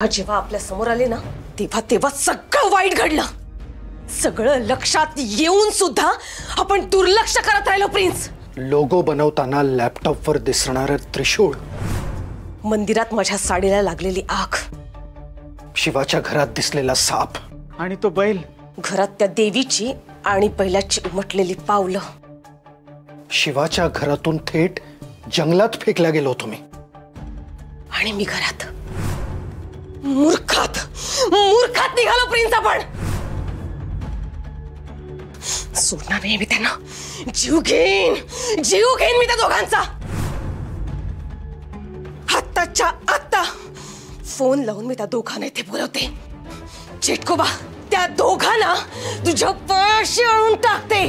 जेव्हा आपल्या समोर आले ना तेव्हा तेव्हा सगळं वाईट घडलं। सगळं लक्षात येऊन सुद्धा आपण दुर्लक्ष करत राहिलो प्रिन्स। लोगो बनवताना लॅपटॉपवर दिसणारं त्रिशूळ, मंदिरात माझ्या साडीला लागलेली आग, शिवाच्या घरात दिसलेला साप आणि तो बैल, घरात त्या देवीची आणि बैलाची उमटलेली पावलं, शिवाच्या घरातून थेट जंगलात फेकला गेलो होतो मी, आणि मी घरात मूर्खात मूर्खात निघालो प्रिन्स। आपण सोडणार नाही मी त्यांना, जीव घेईन मी त्या दोघांचा। आत्ताच्या आत्ता फोन लावून मी त्या दोघांना इथे बोलवते। चेटकोबा, त्या दोघांना तुझ्या पायाशी आणून टाकते,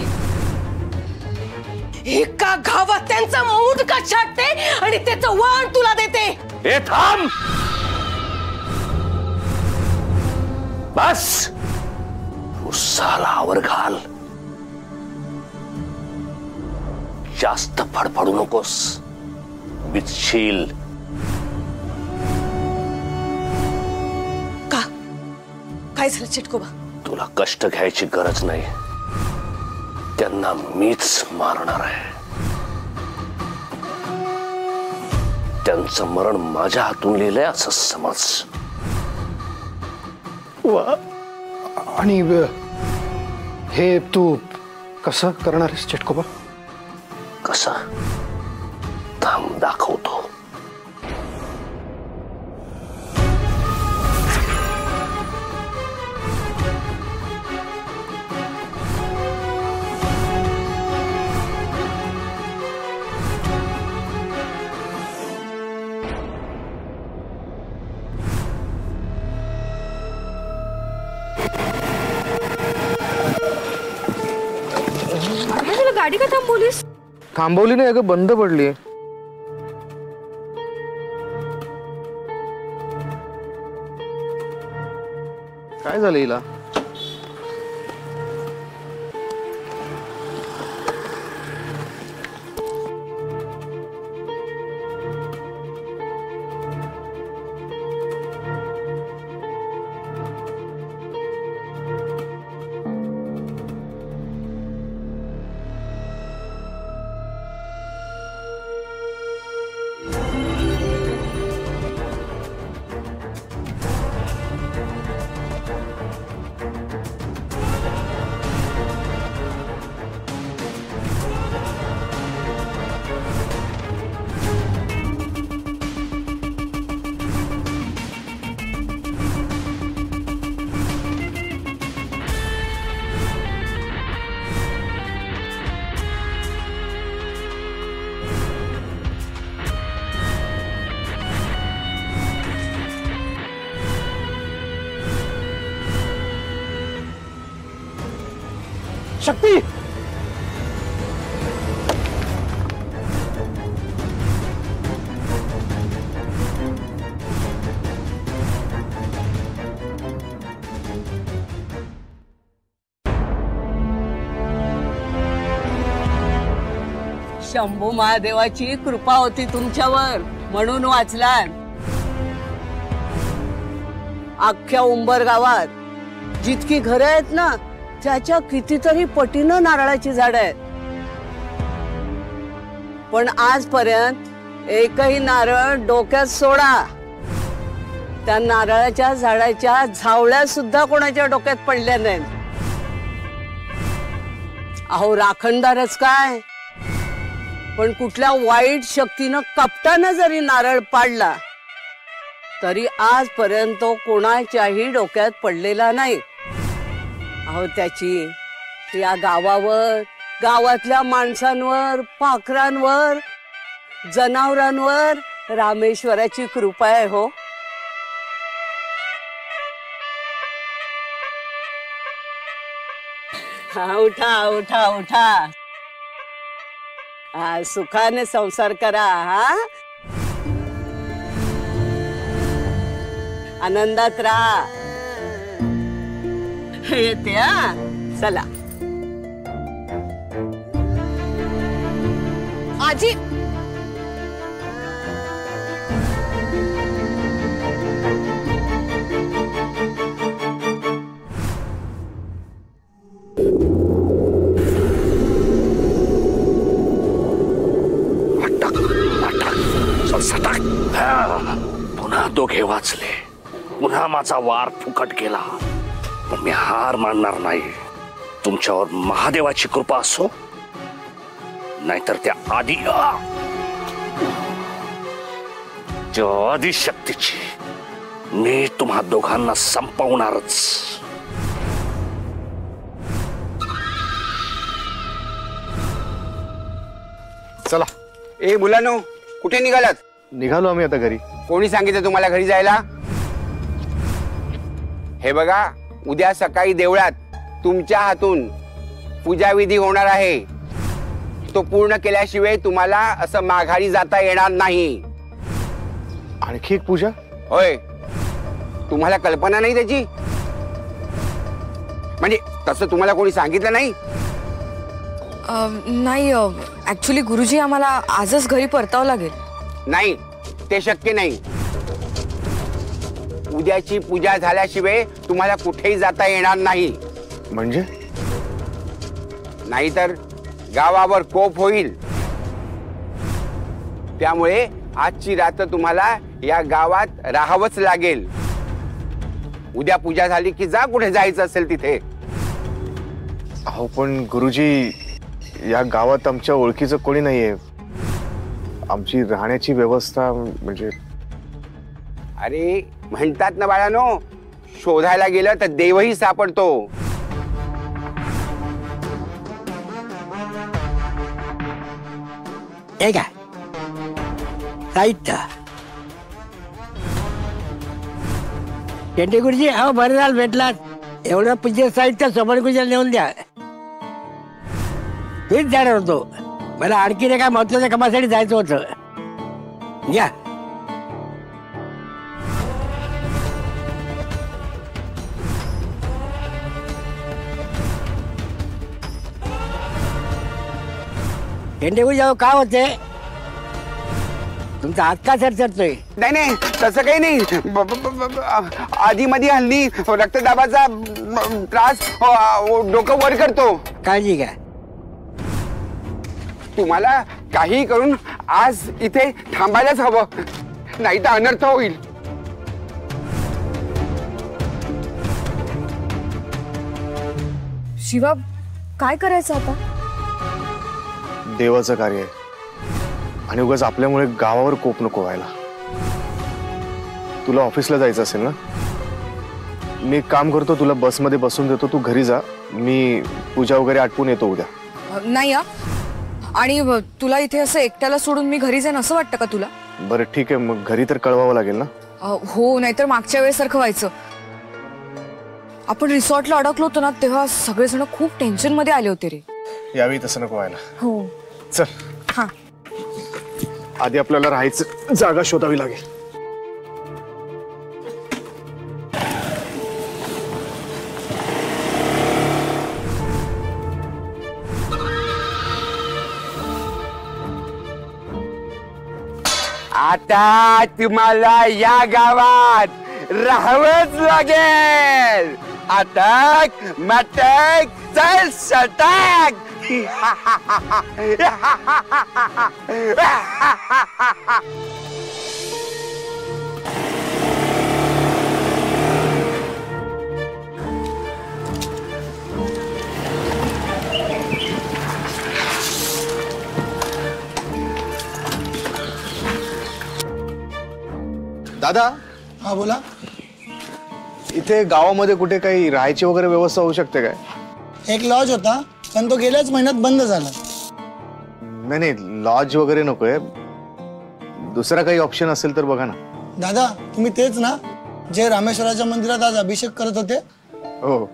एका घावात त्यांचा मुंडका छाटते आणि त्याचं वाण तुला देते। ए थांब, बस उसाला आवर घाल, जास्त फडफडू नकोस, बिचशील। का काय झालं चिटकोबा? तुला कष्ट घ्यायची गरज नाही, त्यांना मीच मारणार आहे। त्यांचं मरण माझ्या हातून लिहिलंय असं समज। आणि हे तू कसं करणार आहेस चिटकोबा? कसं? थांब दाखवतो। गाडी का थांबवलीस? थांबवली नाही अगं, बंद पडली। काय झालं हिला? शक्ती, शंभू महादेवाची कृपा होती तुमच्यावर म्हणून वाचलात। अख्ख्या उंबर गावात जितकी घरं आहेत ना त्याच्या कितीतरी पटीनं नारळाची झाडं आहेत, पण आजपर्यंत एकही नारळ डोक्यात सोडा त्या नारळाच्या झाडाच्या झावळ्या सुद्धा कोणाच्या डोक्यात पडल्या नाहीत। अहो राखणदारच काय, पण कुठल्या वाईट शक्तीनं कपटानं जरी नारळ पाडला तरी आजपर्यंत कोणाच्याही डोक्यात पडलेला नाही। अहो त्याची या गावावर, गावातल्या माणसांवर, पाखरांवर, जनावरांवर रामेश्वराची कृपा आहे हो। हा उठा उठा उठा, सुखाने संसार करा, हा आनंदात राहा। येते हा, चला। आजी दोघे वाचले, पुन्हा माझा वार फुकट गेला, पण मी हार मानणार नाही. तुमच्यावर महादेवाची कृपा असो, नाहीतर त्या आदिशक्तीची मी तुम्हा दोघांना संपवणारच. चला. ए मुलांनो, कुठे निघालात? निघालो आम्ही आता घरी. कोणी सांगितलं तुम्हाला घरी जायला? हे बघा, उद्या सकाळी देवळात तुमच्या हातून पूजाविधी होणार आहे. तो पूर्ण केल्याशिवाय तुम्हाला असं माघारी जाता येणार नाही. आणखी एक पूजा? होय. तुम्हाला कल्पना नाही त्याची? म्हणजे तसं तुम्हाला कोणी सांगितलं नाही? नाही, ऍक्च्युली गुरुजी आम्हाला आजच घरी परतावं लागेल. नाही, ते शक्य नाही. उद्याची पूजा झाल्याशिवाय तुम्हाला कुठेही जाता येणार नाही. म्हणजे? नाहीतर गावावर कोप होईल. त्यामुळे आजची रात्र तुम्हाला या गावात राहावंच लागेल. उद्या पूजा झाली की जा कुठे जायचं असेल तिथे. अहो पण गुरुजी, या गावात आमच्या ओळखीचं कोणी नाहीये. आमची राहण्याची व्यवस्था म्हणजे. अरे म्हणतात ना बाळानो, शोधायला गेलं तर देवही सापडतो. हे काय साहित्य टेंटे गुरुजी, अहो बरं झालं भेटलात. एवढं पूजे साहित्य सोबत गुरुजीला नेऊन द्या. हेच जाणार होतो. मला आणखीन एका महत्वाच्या कामासाठी जायचं होतं. या. टेंटे गुरुजी, अहो काय होते तुमचा हात का सरसरतोय? नाही नाही, तसं काही नाही. आधी मध्ये हल्ली रक्तदाबाचा त्रास, डोकं वर करतो. काळजी घ्या. तुम्हाला काही करून आज इथे थांबायलाच हवं, नाही तर अनर्थ होईल. शिवा, काय करायचं आता? देवाचं कार्य आहे आणि उगाच आपल्यामुळे गावावर कोप नको व्हायला. तुला ऑफिसला जायचं असेल ना, मी एक काम करतो, तुला बसमध्ये बसून देतो, तू घरी जा. मी पूजा वगैरे आटपून येतो उद्या. नाही. आणि तुला इथे असं एकट्याला सोडून मी घरी जाईन असं वाटतं का तुला? बरं ठीक आहे, मग घरी तर कळवावं लागेल ना. हो, नाहीतर मागच्या वेळेसारखं व्हायचं. आपण रिसॉर्टला अडकलो होतो ना, तेव्हा सगळेजण खूप टेन्शन मध्ये आले होते रे. यावेळी तसं नको व्हायला. हो. चल. हा. आधी आपल्याला राहायचं जागा शोधावी लागेल. आता तुम्हाला या गावात राहावंच लागेल. अटक मटक चल सटक. दादा. हा बोला. इथे गावामध्ये कुठे काही राहायची वगैरे व्यवस्था होऊ शकते काय? एक लॉज होता, पण तो गेल्याच महिन्यात बंद झाला. नाही नाही, लॉज वगैरे नकोय, दुसरा काही ऑप्शन असेल तर बघा ना. दादा, तुम्ही तेच ना जे रामेश्वराच्या मंदिरात आज अभिषेक करत होते? हो.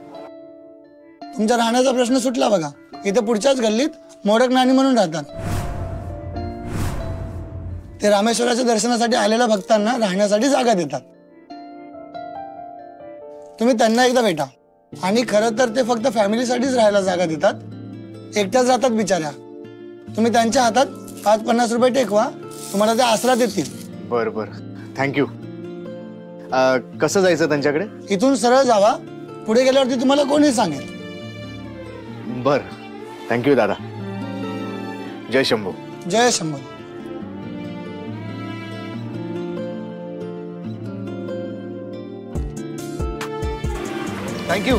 तुमच्या राहण्याचा प्रश्न सुटला बघा. इथे पुढच्याच गल्लीत मोडक नानी म्हणून राहतात. ते रामेश्वराच्या दर्शनासाठी आलेल्या भक्तांना राहण्यासाठी जागा देतात. तुम्ही त्यांना एकदा भेटा. आणि खरं तर ते फक्त फॅमिलीसाठीच राहायला जागा देतात. एकट्याच राहतात बिचाऱ्या. तुम्ही त्यांच्या हातात 5-50 रुपये टेकवा, तुम्हाला ते आसरा देतील. बर बर, थँक्यू. कसं जायचं त्यांच्याकडे? इथून सरळ जावा. पुढे गेल्यावरती तुम्हाला कोणी सांगेल. बर, थँक्यू दादा. जय शंभू. जय शंभू. थँक्यू.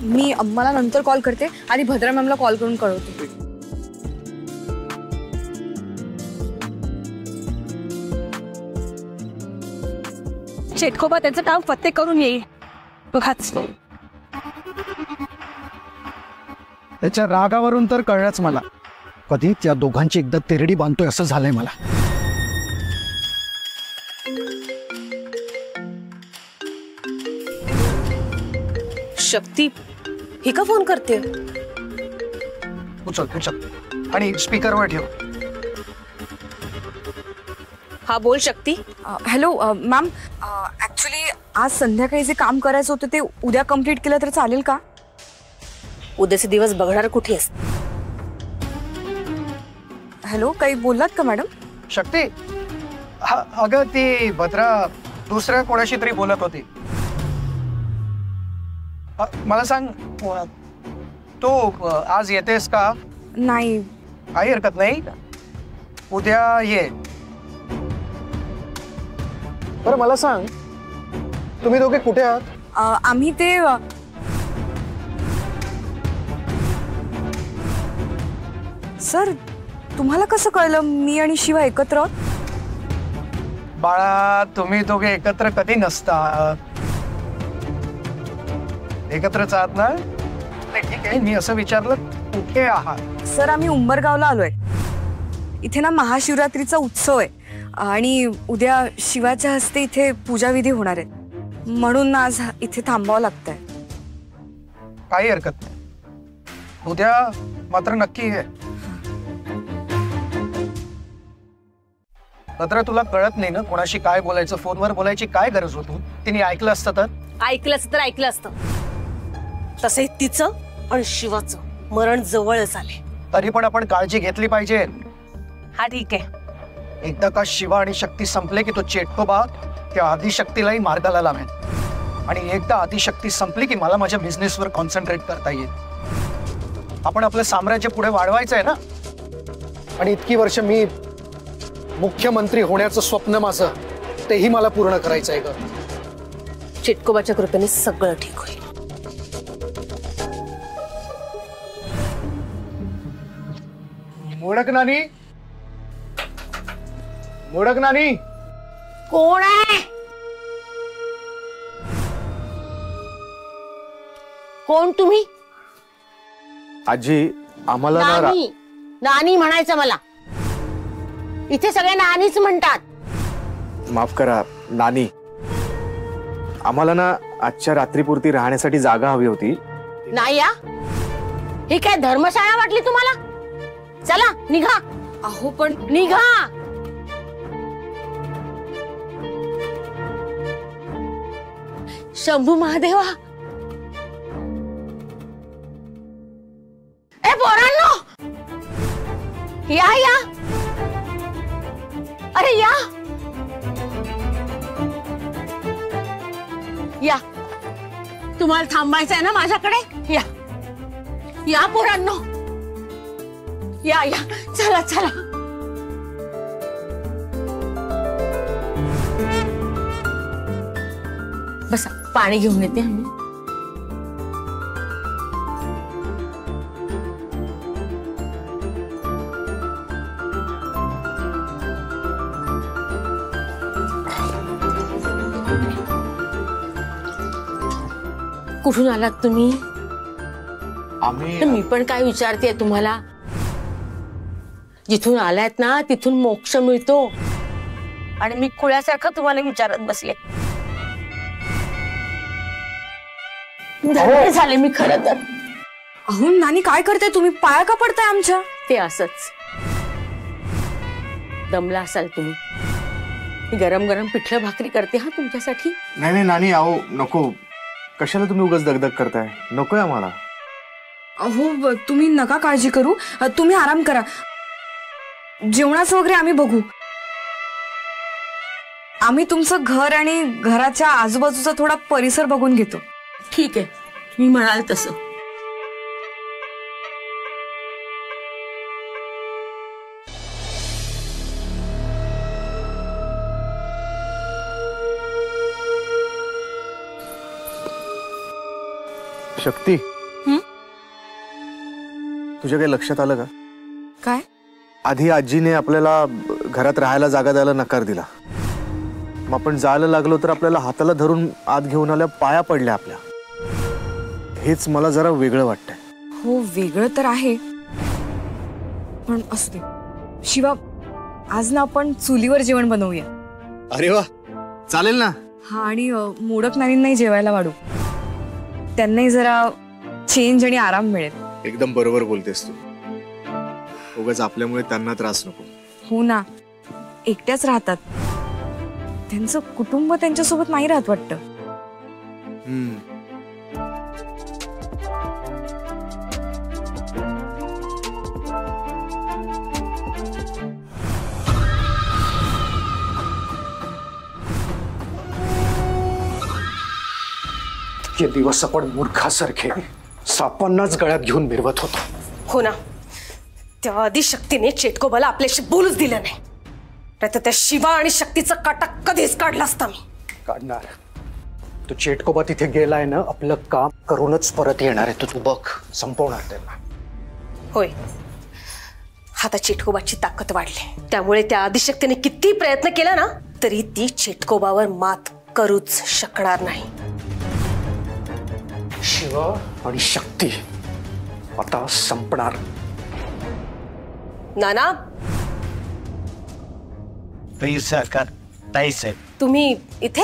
मी अम्माला नंतर कॉल करते आणि भद्रा मॅमला कॉल करून कळवते. चेटकोबा त्यांचं काम फत्ते करून येईल बघाच. त्याच्या रागावरून तर कळलंच मला, कधी त्या दोघांची एकदा तेरडी बांधतोय असं झालंय मला. शक्ती ही का फोन करते? उचल उचल आणि स्पीकरवर ठेव. हा बोल शक्ती. हॅलो मॅम, ऍक्च्युली आज संध्याकाळी जे काम करायचं होतं ते उद्या कंप्लीट केलं तर चालेल का? उद्याचे दिवस बघणार कुठे आहेस? हॅलो, काही बोललात का मॅडम? शक्ती, अगं ती भद्रा दुसऱ्या कोणाशी तरी बोलत होती. मला सांग, तू आज येतेस का? नाही. काही हरकत नाही, उद्या ये. बरं मला सांग, तुम्ही दोघे कुठे आहात? आम्ही ते सर, तुम्हाला कसं कळलं मी आणि शिवा एकत्र? बाळा, तुम्ही दोघे एकत्र कधी नसता. एकत्रच आहात ना? ठीक आहे, मी असं विचारलं कुठे आहात? सर, आम्ही उंबरगावला आलोय. इथे ना महाशिवरात्रीचा उत्सव आहे आणि उद्या शिवाच्या हस्ते इथे पूजाविधी होणार आहेत, म्हणून आज इथे थांबावं लागतंय. काही हरकत नाही, उद्या मात्र नक्की आहे. मात्र तुला कळत नाही ना कोणाशी काय बोलायचं? फोनवर बोलायची काय गरज होती? तिने ऐकलं असतं तर? ऐकलं असतं. तसे तिचं आणि शिवाचं मरण जवळच आले. तरी पण आपण काळजी घेतली पाहिजे. हा ठीक आहे. एकदा का शिवा आणि शक्ती संपले की तो चेटकोबा त्या आदिशक्तीलाही मार्गाला लावेल. आणि एकदा आदिशक्ती संपली की मला माझ्या बिझनेसवर कॉन्सन्ट्रेट करता येईल. आपण आपलं साम्राज्य पुढे वाढवायचं आहे ना. आणि इतकी वर्ष मी मुख्यमंत्री होण्याचं स्वप्न माझं, तेही मला पूर्ण करायचं आहे ग. चेटकोबाच्या कृपेने सगळं ठीक होईल. मोडक नानी, मोडक नानी. कोण आहे? कोण तुम्ही? आजी, आम्हाला ना नानी. नानी म्हणायचं मला. इथे सगळे नानीच म्हणतात. माफ करा नानी, आम्हाला ना आजच्या रात्रीपुरती राहण्यासाठी जागा हवी होती. नाही या, ही काय धर्मशाळा वाटली तुम्हाला? चला निघा. अहो पण निघा. शंभू महादेवा. ए पोरांनो, या या. अरे या या. तुम्हाला थांबायचं आहे ना माझ्याकडे? या या पोरांनो, या या. चला चला. बसा, पाणी घेऊन येते. कुठून आलात तुम्ही? आम्ही मी पण काय विचारते तुम्हाला. जिथून आलात ना तिथून मोक्ष मिळतो आणि मी खुळ्यासारखं तुम्हाला विचारत बसले. धन्य झाले मी खरं तर. अहो नानी, काय करताय तुम्ही? पाया का पडताय आमच्या? ते असंच. दमला असाल तुम्ही. मी गरम गरम पिठलं भाकरी करते हा तुमच्यासाठी. नाही नाही नानी, आहो नको. कशाला तुम्ही उगाच दगदग करताय? नकोय आम्हाला. अहो तुम्ही नका काळजी करू, तुम्ही आराम करा. जेवणाचं वगैरे आम्ही बघू. आम्ही तुमचं घर आणि घराच्या आजूबाजूचा थोडा परिसर बघून घेतो. ठीक आहे, मी म्हणाल तसं. शक्ती, तुझ्या काही लक्षात आलं का? काय? आधी आजीने आपल्याला घरात राहायला जागा द्यायला नकार दिला. मग आपण जायला लागलो तर आपल्याला हाताला धरून आत घेऊन आल्या, पाया पडल्या आपल्या. हेच मला जरा वेगळं वाटतंय. हो, वेगळं तर आहे, पण असू दे. शिवा, आज ना आपण चुलीवर जेवण बनवूया. अरे वा, चालेल ना. हा, आणि मोडक नानींनाही जेवायला वाढू. त्यांनाही जरा चेंज आणि आराम मिळेल. एकदम बरोबर बोलतेस तू. उगाच आपल्यामुळे त्यांना त्रास नको. हो ना, एकट्याच राहतात. त्यांचं कुटुंब त्यांच्यासोबत नाही राहत वाटतं. हे दिवस आपण मूर्खासारखे सापांनाच गळ्यात घेऊन मिरवत होतो. हो ना, त्या आदिशक्तीने चेटकोबाला आपल्याशी बोलूच दिलं नाही. नाहीतर त्या शिवा आणि शक्तीचा काटा कधीच काढला असता मी. काढणार. तो चेटकोबा तिथे गेलाय ना, आपलं काम करूनच परत येणार आहे. तू बघ, संपवणार त्यांना. होय, आता चेटकोबाची ताकद वाढली. त्यामुळे त्या आदिशक्तीने किती प्रयत्न केला ना, तरी ती चेटकोबावर मात करूच शकणार नाही. शिवा आणि शक्ती आता संपणार. नाना, सरकार ताई साहेब, तुम्ही इथे?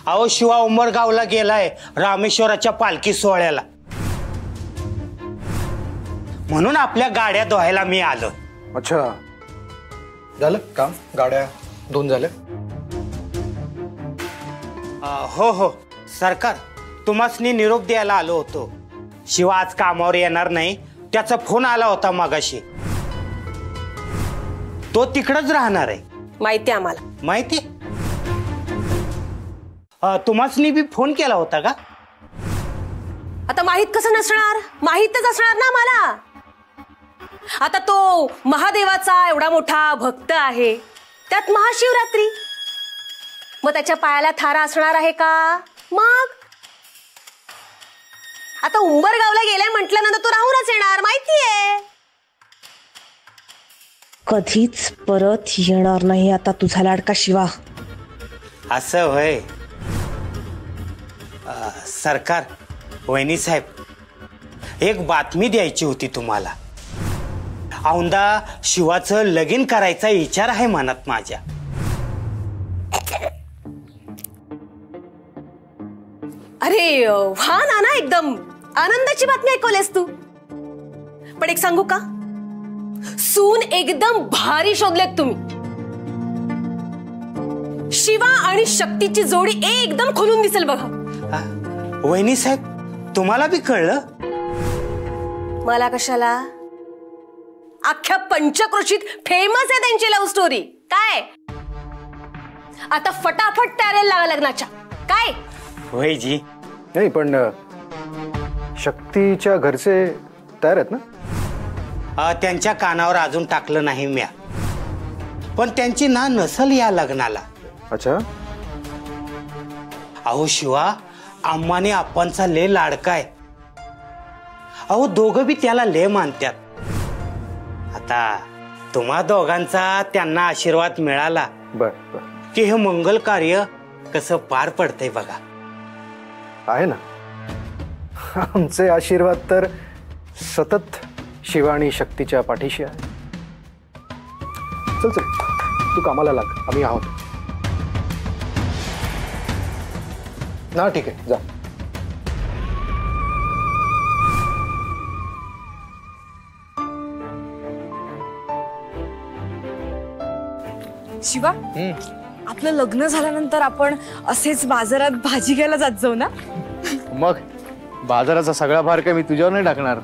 अहो, शिवा उमरगावला गेलाय रामेश्वराच्या पालखी सोहळ्याला, म्हणून आपल्या गाड्या धुवायला मी आलो. अच्छा, झालं काम? गाड्या धुवून झाल्या? हो हो सरकार, तुम्हासनी निरोप द्यायला आलो होतो. शिवा आज कामावर येणार नाही, त्याचा फोन आला होता मगाशी. तो तिकडच राहणार आहे. माहिती आम्हाला. माहिती? तुम्हासनी बी फोन केला होता का? आता माहित कसं नसणार? माहितच असणार ना मला. आता तो महादेवाचा एवढा मोठा भक्त आहे, त्यात महाशिवरात्री, मग त्याच्या पायाला थारा असणार आहे का? मग आता उंबरगावला गेलाय म्हटल्यानंतर तो राहूनच येणार, माहितीये. कधीच परत येणार नाही आता तुझा लाडका शिवा. असं होय. सरकार, वहिनी साहेब, एक बातमी द्यायची होती तुम्हाला. औंदा शिवाचं लगीन करायचा विचार आहे मनात माझ्या. अरे हा ना, एकदम आनंदाची बातमी ऐकवलीस तू. पण एक सांगू का, सून एकदम भारी शोधलेत तुम्ही. शिवा आणि शक्तीची जोडी एकदम खुलून दिसेल बघा. वहिनी साहेब, तुम्हाला बी कळलं? मला कशाला? अख्ख्या पंचक्रोशीत फेमस आहे त्यांची लव्ह स्टोरी. काय आता फटाफट तयारी लागा लग्नाच्या. काय होय जी? नाही, पण शक्तीच्या घरचे तयार आहेत ना? त्यांच्या कानावर अजून टाकलं नाही म्या, पण त्यांची ना नसल या लग्नाला. अच्छा. अहो शिवा, अम्माने आप्पांचा लय लाडकाय. अहो दोघं बी त्याला लय मानतात. आता तुम्हा दोघांचा त्यांना आशीर्वाद मिळाला बर बर की हे मंगल कार्य कसं पार पडतंय बघा. आहे ना, आमचे आशीर्वाद तर सतत शिवा आणि शक्तीच्या पाठीशी आहे. चल चल, तू कामाला लाग, आम्ही आहोत ना. ठीक आहे, जा. शिवा, आपलं लग्न झाल्यानंतर आपण असेच बाजारात भाजी घ्यायला जात जाऊ ना? मग बाजाराचा सगळा भार काय मी तुझ्यावर नाही टाकणार.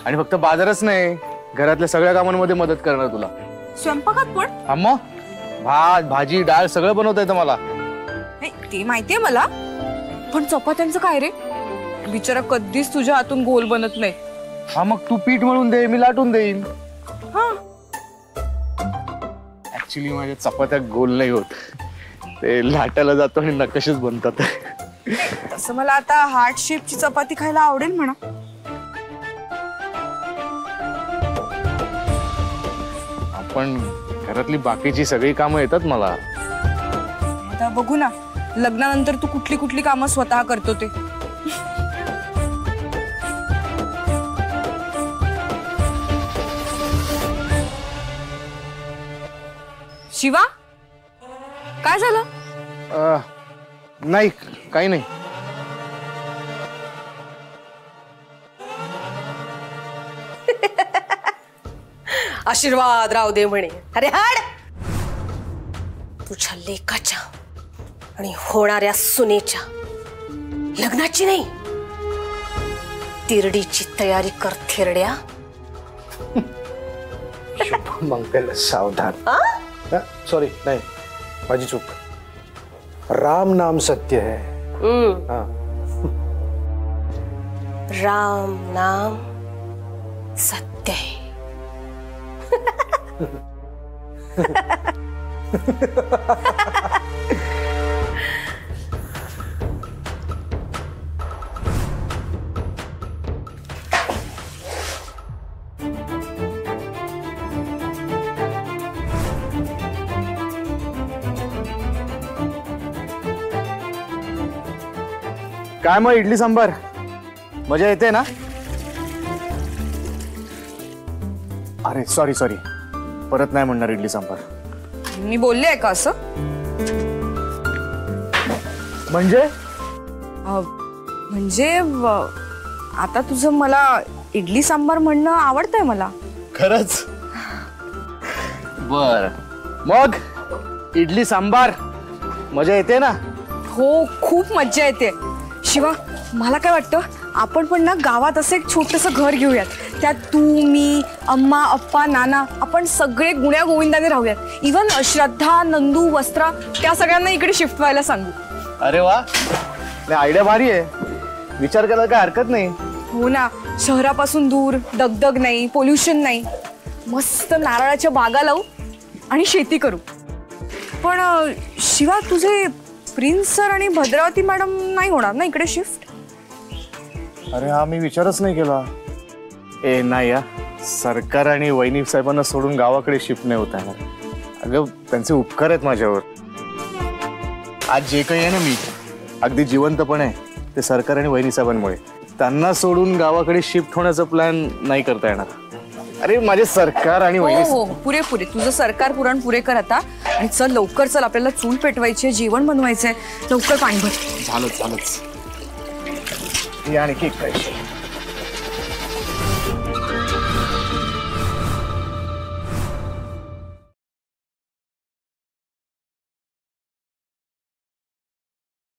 आणि फक्त बाजारच नाही, घरातल्या सगळ्या कामांमध्ये मदत करणार तुला. स्वयंपाकात पण? अम्मा, भात भाजी डाळ सगळं बनवता येतं मला. नाही, ते माहितीये मला, पण चपात्यांचं काय रे? बिचारा कधीच तुझ्या हातून गोल बनत नाही. हा, मग तू पीठ मळून दे, मी लाटून देईन. ऍक्च्युली माझ्या चपात्या गोल नाही होत, ते लाटायला जातो आणि नकाशच बनतात. तसं मला आता हार्ट शेपची चपाती खायला आवडेल म्हणा. पण घरातली बाकीची सगळी कामं येतात मला. आता बघू ना लग्नानंतर तू कुठली कुठली कामं स्वतः करतो ते. शिवा काय झालं? नाही काही नाही. आशीर्वाद राहू दे म्हणे. अरे हाड, तुझ्या लेकाच्या आणि होणाऱ्या सुनेच्या लग्नाची नाही, तिरडीची तयारी कर थिरड्या. मंगल सावधान. सॉरी नाही माझी चूक. राम नाम सत्य है. राम नाम सत्य है. काय मग इडली सांबार मजा येते ना? अरे सॉरी सॉरी, परत नाही म्हणणार इडली सांबार. मी बोलले आहे का असं? म्हणजे आता तुझं मला इडली सांबार म्हणणं आवडतंय मला. खरंच? बर मग इडली सांबार मजा येते ना? हो खूप मज्जा येते. शिवा मला काय वाटतं आपण पण ना गावात असं एक छोटंसं घर घेऊयात. त्यात तू मी अम्मा अप्पा नाना आपण सगळे गुण्या गोविंदाने राहूयात. इवन श्रद्धा नंदू वस्त्रा त्या सगळ्यांना इकडे शिफ्ट व्हायला सांगू. अरे वा, आयडिया भारी आहे. विचार करायला काय हरकत नाही. हो ना, शहरापासून दूर, दगदग नाही, पोल्युशन नाही, मस्त नारळाच्या बागा लावू आणि शेती करू. पण शिवा तुझे प्रिन्स सर आणि भद्रावती मॅडम नाही होणार ना इकडे शिफ्ट? अरे हा मी विचारच नाही केला. नाही या सरकार आणि वैनी साहेबांना सोडून गावाकडे शिफ्ट नाही होत आहे. अगं त्यांचे उपकार आहेत माझ्यावर. आज जे काही आहे ना मी अगदी जिवंतपणे ते सरकार आणि वैनी साहेबांमुळे. त्यांना सोडून गावाकडे शिफ्ट होण्याचा प्लॅन नाही करता येणार. अरे माझे सरकार आणि वैनी. हो पुरे पुरे तुझं सरकार पुराण पुरे कर आता. आणि चल लवकर चल, आपल्याला चूल पेटवायची, जेवण बनवायचंय. लवकर पाणी भर. झालंच झालंच. आणखी एक